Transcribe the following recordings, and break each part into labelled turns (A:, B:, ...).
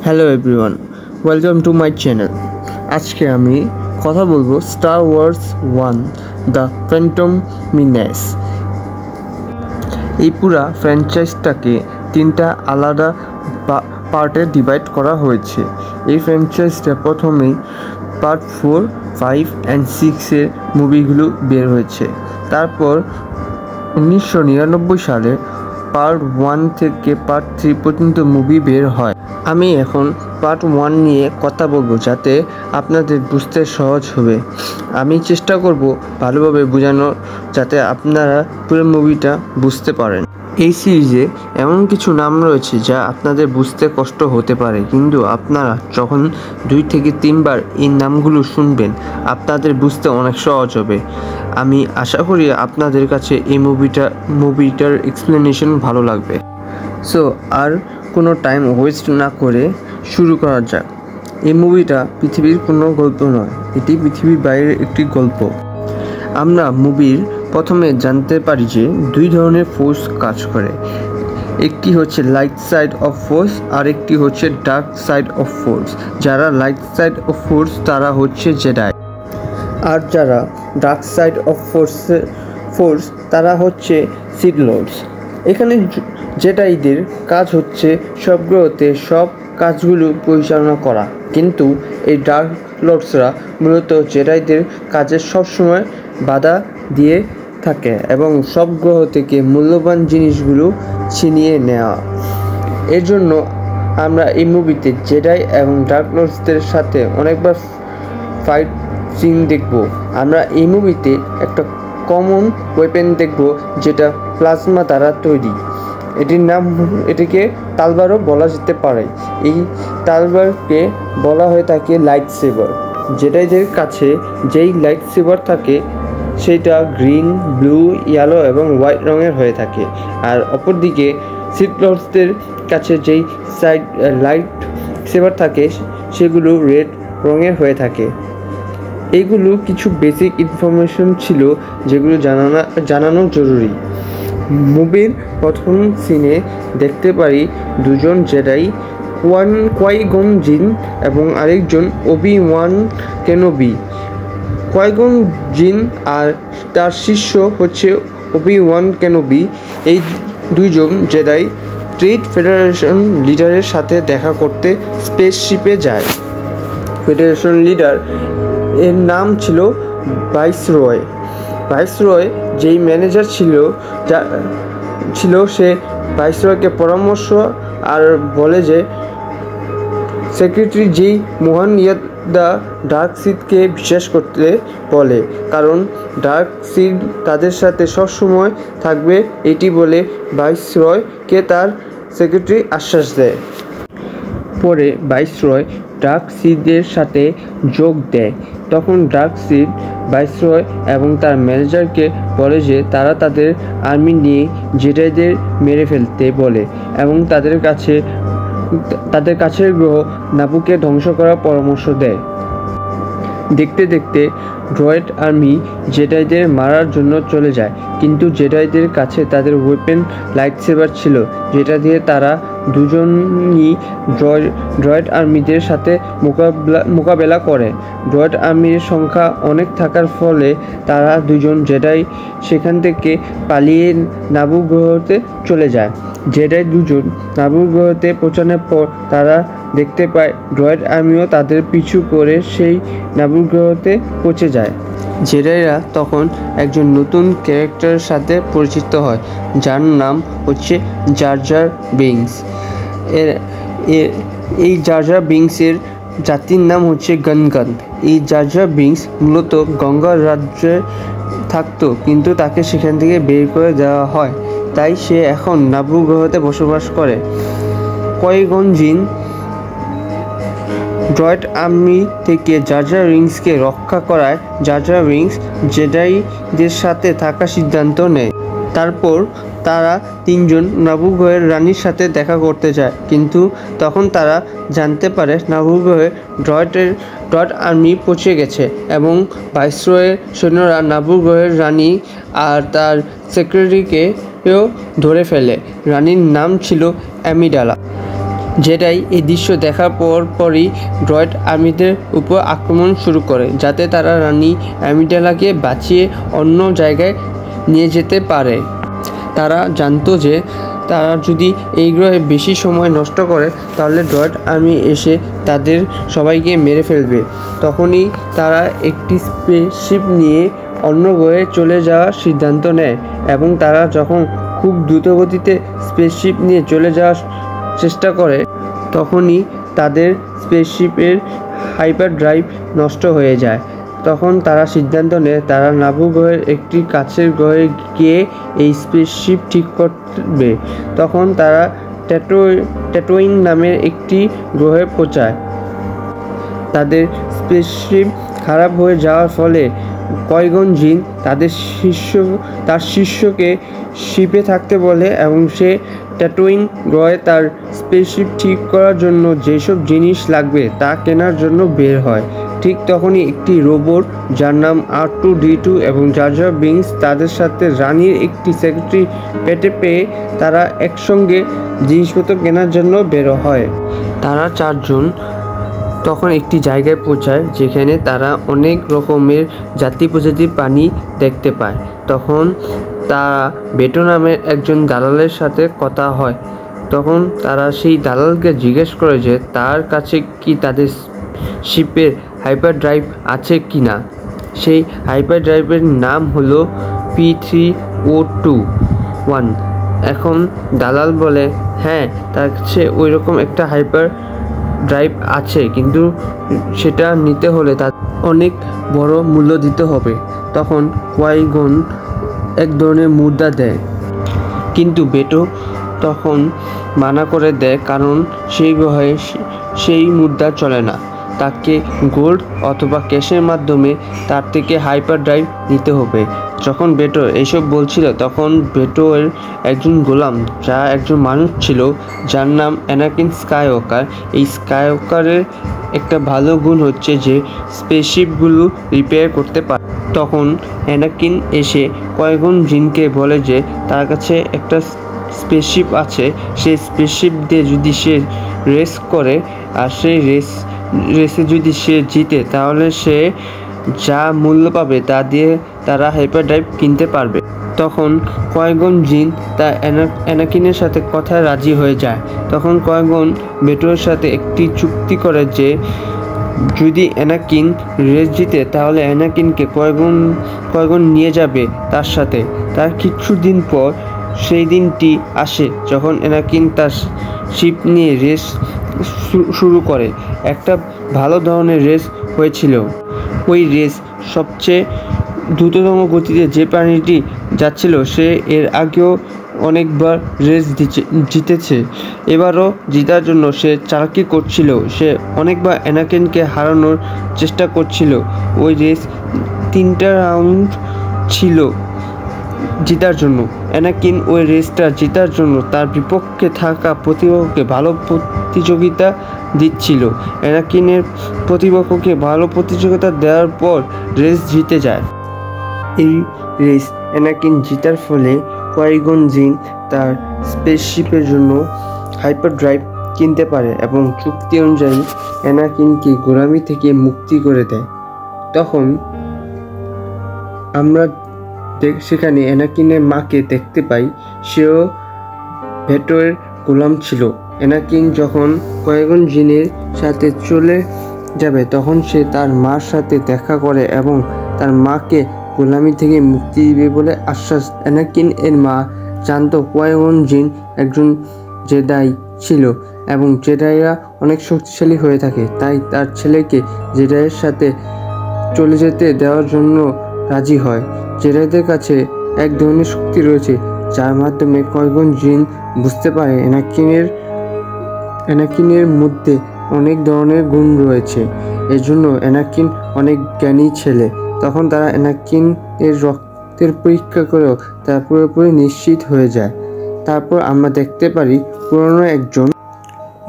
A: Hello everyone, welcome to my channel. আজকে আমি কথা বলবো Star Wars 1 the Phantom menace. এই পুরা ফ্র্যাঞ্চাইজটাকে তিনটা আলাদা পার্টে ডিভাইড করা হয়েছে। এই ফ্র্যাঞ্চাইজটা প্রথমেই পার্ট 4, 5 অ্যান্ড 6-এর মুভিগুলো বের হয়েছে। তারপর 1999 সালে পার্ট 1 থেকে পার্ট 3 পর্যন্ত মুভি বের হয়। আমি এখন পার্ট 1 নিয়ে কথা বলবো যাতে আপনাদের বুঝতে সহজ হবে। আমি চেষ্টা করব ভালোভাবে বোঝানোর যাতে আপনারা পুরো মুভিটা বুঝতে পারেন। এই সিরিজে এমন কিছু নাম রয়েছে যা আপনাদের বুঝতে কষ্ট হতে পারে, কিন্তু আপনারা যখন 2 থেকে 3 বার এই নামগুলো শুনবেন আপনাদের বুঝতে অনেক সহজ হবে। আমি আশা করি আপনাদের কাছে এই মুভিটার এক্সপ্লেনেশন ভালো লাগবে। সো আর কোনো টাইম ওয়েস্ট না করে শুরু করা যাক। এই মুভিটা পৃথিবীর কোনো গল্প নয়, এটি পৃথিবীর বাইরের একটি গল্প। আমরা মুভির প্রথমে জানতে পারি যে 2 ধরনের ফোর্স কাজ করে। একটি হচ্ছে লাইট সাইড অফ ফোর্স আর একটি হচ্ছে ডার্ক সাইড অফ ফোর্স। যারা লাইট সাইড অফ ফোর্স তারা হচ্ছে জেডাই, আর যারা ডার্ক সাইড অফ ফোর্স তারা হচ্ছে সিথ লর্ডস। এখানে জেডাইদের কাজ হচ্ছে সব গ্রহতে সব কাজগুলো পরিচালনা করা, কিন্তু এই ডার্ক লর্ডসরা মূলত জেডাইদের কাজে সবসময় বাধা দিয়ে থাকে এবং সব গ্রহ থেকে মূল্যবান জিনিসগুলো ছিনিয়ে নেওয়া। এর জন্য আমরা এই মুভিতে জেডাই এবং ডার্ক লর্ডসদের সাথে অনেকবার ফাইট সিন দেখব। আমরা এই মুভিতে একটা কমন ওয়েপেন দেখব যেটা প্লাজমা দ্বারা তৈরি। এটিকে তালবারও বলা যেতে পারে। এই তালবারকে বলা হয়ে থাকে লাইট সেভার। জেডাইদের কাছে যেই লাইট সেভার থাকে সেটা গ্রিন, ব্লু, ইয়েলো এবং হোয়াইট রঙের হয়ে থাকে, আর অপরদিকে সিথ লর্ডসদের কাছে যেই লাইট সেভার থাকে সেগুলো রেড রঙের হয়ে থাকে। এইগুলো কিছু বেসিক ইনফরমেশন ছিল যেগুলো জানানো জরুরি। মুভির প্রথম সিনে দেখতে পারি দুজন জেডাই, কোয়াই-গন জিন এবং আরেকজন ওবি-ওয়ান কেনোবি। কোয়াই-গন জিন আর তার শিষ্য হচ্ছে ওবি-ওয়ান কেনোবি। এই দুইজন জেডাই ট্রেড ফেডারেশন লিডারের সাথে দেখা করতে স্পেসশিপে যায়। ফেডারেশন লিডার এর নাম ছিল ভাইসরয়। ভাইসরয় যেই ম্যানেজার ছিল সে ভাইসরয়কে পরামর্শ আর বলে যে সেক্রেটারি যেই মহান দ্য ডার্ক সিথকে বিশ্বাস করতে বলে, কারণ ডার্ক সিথ তাদের সাথে সবসময় থাকবে এটি বলে ভাইসরয়কে তার সেক্রেটারি আশ্বাস দেয়। পরে ভাইসরয় ডার্ক সিথের সাথে যোগ দেয়। তখন ডার্ক সিথ ভাইসরয় এবং তার ম্যানেজারকে বলে যে তারা তাদের আর্মি নিয়ে জেডাইদের মেরে ফেলতে বলে এবং তাদের কাছের গ্রহ নাবুকে ধ্বংস করার পরামর্শ দেয়। দেখতে দেখতে ড্রয়েড আর্মি জেডাইদের মারার জন্য চলে যায়, কিন্তু জেডাইদের কাছে তাদের ওয়েপেন লাইট সেভার ছিল, যেটা দিয়ে তারা দুজনই ড্রয়েড আর্মিদের সাথে মোকাবেলা করে। ড্রয়েড আর্মির সংখ্যা অনেক থাকার ফলে তারা দুজন জেডাই সেখান থেকে পালিয়ে নাবু গ্রহতে চলে যায়। জেডাই দুজন নাবু গ্রহতে পৌঁছানোর পর তারা দেখতে পায় ড্রয়েড আর্মিও তাদের পিছু করে সেই নাবু গ্রহতে পৌঁছে যায়। জেডাইরা তখন একজন নতুন ক্যারেক্টারের সাথে পরিচিত হয় যার নাম হচ্ছে জার জার বিংস। এই জার জার বিংসের জাতির নাম হচ্ছে গনগন। এই জার জার বিংস মূলত গঙ্গার রাজ্যে থাকতো, কিন্তু তাকে সেখান থেকে বের করে দেওয়া হয়, তাই সে এখন নাবু গ্রহতে বসবাস করে। কোয়াই-গন জিন ড্রয়েড আর্মি থেকে জার জার বিংসকে রক্ষা করায় জার জার বিংস জেডাইদের সাথে থাকার সিদ্ধান্ত নেয়। তারপর তারা তিনজন নাবু গ্রহের রানীর সাথে দেখা করতে যায়, কিন্তু তখন তারা জানতে পারে নাবু গ্রহে ড্রয়েড আর্মি পৌঁছে গেছে এবং ভাইসরয়ের সৈন্যরা নাবু গ্রহের রানী আর তার সেক্রেটারিকেও ধরে ফেলে। রানীর নাম ছিল অ্যামিডালা। জেডাই এই দৃশ্য দেখার পরই ড্রয়েড আর্মিদের উপর আক্রমণ শুরু করে, যাতে তারা রানী অ্যামিডালাকে বাঁচিয়ে অন্য জায়গায় নিয়ে যেতে পারে। তারা জানতো যে তারা যদি এই গ্রহে বেশি সময় নষ্ট করে তাহলে ড্রয়েড আর্মি এসে তাদের সবাইকে মেরে ফেলবে। তখনই তারা একটি স্পেসশিপ নিয়ে অন্য গ্রহে চলে যাওয়ার সিদ্ধান্ত নেয়, এবং তারা যখন খুব দ্রুতগতিতে স্পেসশিপ নিয়ে চলে যাওয়ার চেষ্টা করে তখনই তাদের স্পেসশিপের হাইপার ড্রাইভ নষ্ট হয়ে যায়। তখন তারা সিদ্ধান্ত নেয় তারা নাবু গ্রহের একটি কাছের গ্রহে গিয়ে এই স্পেসশিপ ঠিক করবে। তখন তারা ট্যাটোইন নামের একটি গ্রহে পৌঁছায়। তাদের স্পেসশিপ খারাপ হয়ে যাওয়ার ফলে কয়েকজন জিন তার শিষ্যকে শিপে থাকতে বলে, এবং সে ট্যাটোইন গ্রহে তার স্পেসশিপ ঠিক করার জন্য যেসব জিনিস লাগবে তা কেনার জন্য বের হয়। ঠিক তখনই একটি রোবট যার নাম R2-D2 এবং জার জার বিংস তাদের সাথে রানীর একটি সেক্রেটারি পেটে পেয়ে তারা একসঙ্গে জিনিসপত্র কেনার জন্য বের হয়। তারা চারজন তখন একটি জায়গায় পৌঁছায় যেখানে তারা অনেক রকমের জাতি প্রজাতির প্রাণী দেখতে পায়। তখন তারা বেটো নামের একজন দালালের সাথে কথা হয়। তখন তারা সেই দালালকে জিজ্ঞেস করে যে তার কাছে কি তাদের শিপের হাইপার ড্রাইভ আছে কি না। সেই হাইপার ড্রাইভের নাম হলো P3O21। এখন দালাল বলে হ্যাঁ, তার কাছে ওই রকম একটা হাইপার ড্রাইভ আছে, কিন্তু সেটা নিতে হলে তার অনেক বড় মূল্য দিতে হবে। তখন কোয়াইগন এক ধরনের মুদ্রা দেয়, কিন্তু বেটো তখন মানা করে দেয়, কারণ সেই গ্রহে সেই মুদ্রা চলে না। তাকে গোল্ড অথবা ক্যাশের মাধ্যমে তার থেকে হাইপার ড্রাইভ নিতে হবে। যখন বেটো এইসব বলছিল তখন বেটোর একজন গোলাম, যা একজন মানুষ ছিল যার নাম অ্যানাকিন স্কাইওয়াকার। এই স্কাইওয়াকারের একটা ভালো গুণ হচ্ছে যে স্পেসশিপগুলো রিপেয়ার করতে পারে। তখন অ্যানাকিন এসে কয়েকজন জিনকে বলে যে তার কাছে একটা স্পেসশিপ আছে, সেই স্পেসশিপ দিয়ে যদি সে রেস করে আর সেই রেসে যদি সে জিতে তাহলে সে যা মূল্য পাবে তা দিয়ে তারা হাইপার ড্রাইভ কিনতে পারবে। তখন কয়েকজন জিন তা অ্যানাকিনের সাথে কথায় রাজি হয়ে যায়। তখন কয়েকজন বেটোর সাথে একটি চুক্তি করে যে যদি অ্যানাকিন রেস জিতে তাহলে অ্যানাকিনকে কয়েকজন নিয়ে যাবে তার সাথে। তার কিছুদিন পর সেই দিনটি আসে যখন অ্যানাকিন তার শিপ নিয়ে রেস শুরু করে। একটা ভালো ধরনের রেস হয়েছিল। ওই রেস সবচেয়ে দ্রুততম গতিতে যে প্রাণীটি যাচ্ছিল সে এর আগেও অনেকবার রেস জিতেছে। এবারও জেতার জন্য সে চালাকি করছিল। সে অনেকবার অ্যানাকিনকে হারানোর চেষ্টা করছিল। ওই রেস 3টা রাউন্ড ছিল জেতার জন্য। অ্যানাকিন ওই রেসটা জেতার জন্য তার বিপক্ষে থাকা প্রতিপক্ষকে ভালো প্রতিযোগিতা দিচ্ছিল। অ্যানাকিনের প্রতিপক্ষকে ভালো প্রতিযোগিতা দেওয়ার পর রেস জিতে যায়। এই রেস অ্যানাকিন জেতার ফলে কয়েকজন জিন তার স্পেসশিপের জন্য হাইপার ড্রাইভ কিনতে পারে এবং চুক্তি অনুযায়ী অ্যানাকিনকে গোলামি থেকে মুক্তি করে দেয়। তখন আমরা সেখানে অ্যানাকিনের মাকে দেখতে পাই, সেও ভেটোর গোলাম ছিল। অ্যানাকিন যখন কয়েকজন জিনের সাথে চলে যাবে তখন সে তার মার সাথে দেখা করে এবং তার মাকে গোলামি থেকে মুক্তি দিবে বলে আশ্বাস। অ্যানাকিন এর মা জানতো কয়েকজন জিন একজন জেদাই ছিল এবং জেদাইরা অনেক শক্তিশালী হয়ে থাকে, তাই তার ছেলেকে জেদাইয়ের সাথে চলে যেতে দেওয়ার জন্য রাজি হয়। জেদাইদের কাছে এক ধরনের শক্তি রয়েছে যার মাধ্যমে কয়েকজন জিন বুঝতে পারে অ্যানাকিনের মধ্যে অনেক ধরনের গুণ রয়েছে। এর জন্য অ্যানাকিন অনেক জ্ঞানী ছেলে। তখন তারা অ্যানাকিন এর রক্তের পরীক্ষা করেও তারা পুরোপুরি নিশ্চিত হয়ে যায়। তারপর আমরা দেখতে পারি পুরনো একজন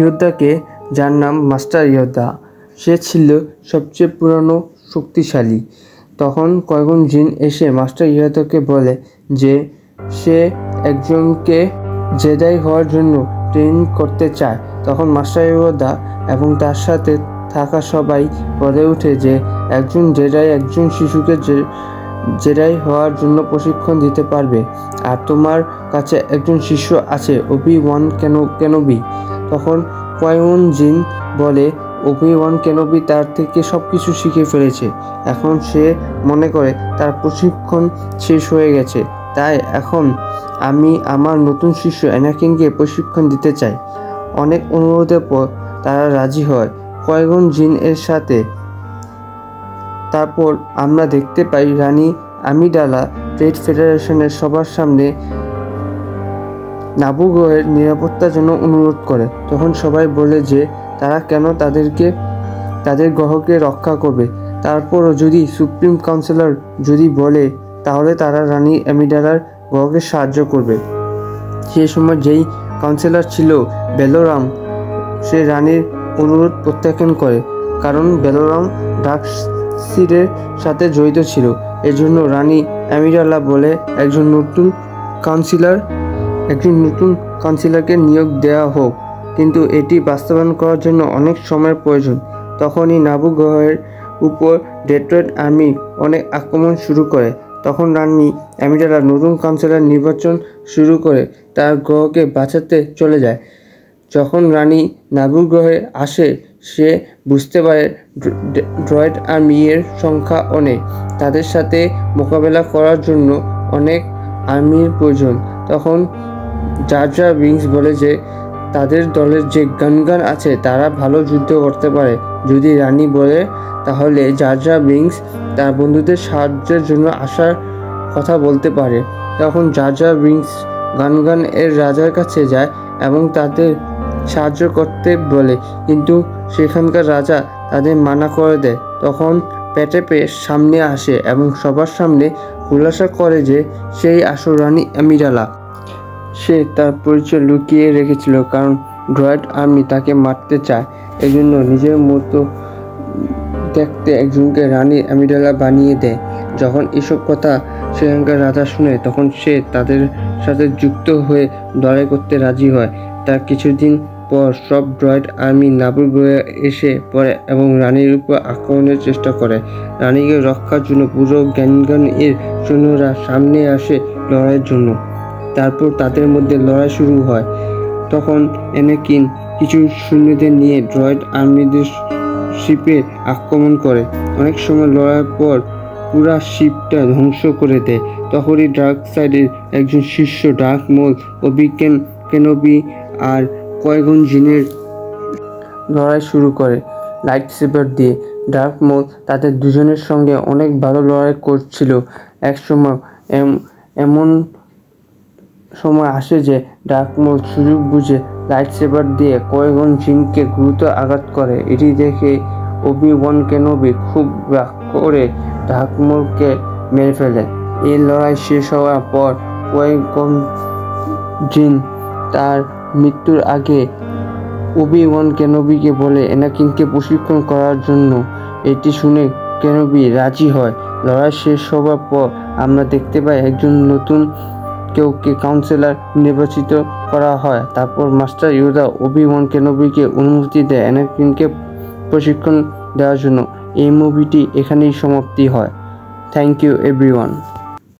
A: যোদ্ধাকে, যার নাম মাস্টার যোদ্ধা। সে ছিল সবচেয়ে পুরনো শক্তিশালী। তখন কয়েকজন জিন এসে মাস্টার যোদ্ধাকে বলে যে সে একজনকে জেদাই হওয়ার জন্য ট্রেন করতে চায়। তখন মাস্টার ইয়োদা এবং তার সাথে থাকা সবাই বলে ওঠে যে একজন জেডাই একজন শিশুকে জেডাই হওয়ার জন্য প্রশিক্ষণ দিতে পারবে, আর তোমার কাছে একজন শিষ্য আছে, ওবি-ওয়ান কেনোবি। তখন কোয়াই-মন জিন বলে ওবি-ওয়ান কেনোবি তার থেকে সবকিছু শিখে ফেলেছে, এখন সে মনে করে তার প্রশিক্ষণ শেষ হয়ে গেছে, তাই এখন আমি আমার নতুন শিষ্য অ্যানাকিনকে প্রশিক্ষণ দিতে চাই। অনেক অনুরোধের পর তারা রাজি হয় কোয়াই-মন জিন এর সাথে। তারপর আমরা দেখতে পাই রানী আমিডালা ট্রেড ফেডারেশনের সবার সামনে নাবু গ্রহের নিরাপত্তার জন্য অনুরোধ করে। তখন সবাই বলে যে তারা কেন তাদের গ্রহকে রক্ষা করবে, তারপরও যদি সুপ্রিম কাউন্সিলর যদি বলে তাহলে তারা রানী আমিডালার গ্রহকে সাহায্য করবে। সেই সময় যেই কাউন্সিলর ছিল বেলোরাম, সে রানীর অনুরোধ প্রত্যাখ্যান করে, কারণ বেলোরাম ডার্ক সিডের সাথে জড়িত ছিল। এজন্য রানী আমিডালা বলে একজন নতুন কাউন্সিলরকে নিয়োগ দেওয়া হোক, কিন্তু এটি বাস্তবায়ন করার জন্য অনেক সময়ের প্রয়োজন। তখনই নাবু গ্রহের উপর ডেট্রয়েট আর্মি অনেক আক্রমণ শুরু করে। তখন রানী আমিডালা নতুন কাউন্সিলর নির্বাচন শুরু করে তার গ্রহকে বাঁচাতে চলে যায়। যখন রানী নাবু গ্রহে আসে, সে বুঝতে পারে ড্রয়েড আর্মি এর সংখ্যা অনেক, তাদের সাথে মোকাবেলা করার জন্য অনেক আর্মির প্রয়োজন। তখন জার জার বিংস বলে যে তাদের দলের যে গান আছে তারা ভালো যুদ্ধ করতে পারে। যদি রানী বলে তাহলে জার জার বিংস তার বন্ধুদের সাহায্যের জন্য আসার কথা বলতে পারে। তখন জার জার বিংস গান এর রাজার কাছে যায় এবং তাদের সাহায্য করতে বলে, কিন্তু সেখানকার রাজা তাদের মানা করে দেয়। তখন পেটেপে সামনে আসে এবং সবার সামনে খুলাসা করে যে সেই আসল রানী আমিডালা। সে তার পরিচয় লুকিয়ে রেখেছিল কারণ ড্রয়েড আর্মি তাকে মারতে চায়, এজন্য নিজের মতো দেখতে একজনকে রানী আমিডালা বানিয়ে দেয়। যখন এসব কথা সেখানকার রাজা শুনে, তখন সে তাদের সাথে যুক্ত হয়ে লড়াই করতে রাজি হয়। তার কিছুদিন পর সব ড্রয়েড আর্মি নাবু গ্রহে এসে পড়ে এবং রানীর উপর আক্রমণের চেষ্টা করে। রানীকে রক্ষার জন্য পুরো গ্যানগান এর সৈন্যরা সামনে আসে লড়াইয়ের জন্য। তারপর তাদের মধ্যে লড়াই শুরু হয়। তখন অ্যানাকিন কিছু সৈন্যদের নিয়ে ড্রয়েড আর্মিদের শিপে আক্রমণ করে। অনেক সময় লড়াইয়ের পর পুরা শিপটা ধ্বংস করে দেয়। তখনই ডার্ক সাইডের একজন শিষ্য ডার্ক মোল, ওবি-ওয়ান কেনোবি আর কোয়াই-মন জিনের লড়াই শুরু করে লাইট সেবার দিয়ে। ডার্ক মোল তাদের দুজনের সঙ্গে অনেক ভালো লড়াই করছিল। এক সময় এমন সময় আসে যে ডার্ক মোল সুযোগ বুঝে লাইট সেবার দিয়ে কোয়াই-মন জিনকে গুরুতর আঘাত করে। এটি দেখে ওবি-ওয়ান কেনোবি খুব রাগ করে ডার্ক মোলকে মেরে ফেলে। এই লড়াই শেষ হওয়ার পর কোয়াই-মন জিন তার মৃত্যুর আগে ওবি-ওয়ান কেনোবিকে বলে অ্যানাকিনকে প্রশিক্ষণ করার জন্য। এটি শুনে কেনোবি রাজি হয়। লড়াই শেষ হবার পর আমরা দেখতে পাই একজন নতুন কেউকে কাউন্সিলর নির্বাচিত করা হয়। তারপর মাস্টার ইয়োদা ওবি-ওয়ান কেনোবিকে অনুমতি দেয় অ্যানাকিনকে প্রশিক্ষণ দেওয়ার জন্য। এই মুভিটি এখানেই সমাপ্তি হয়। Thank you everyone.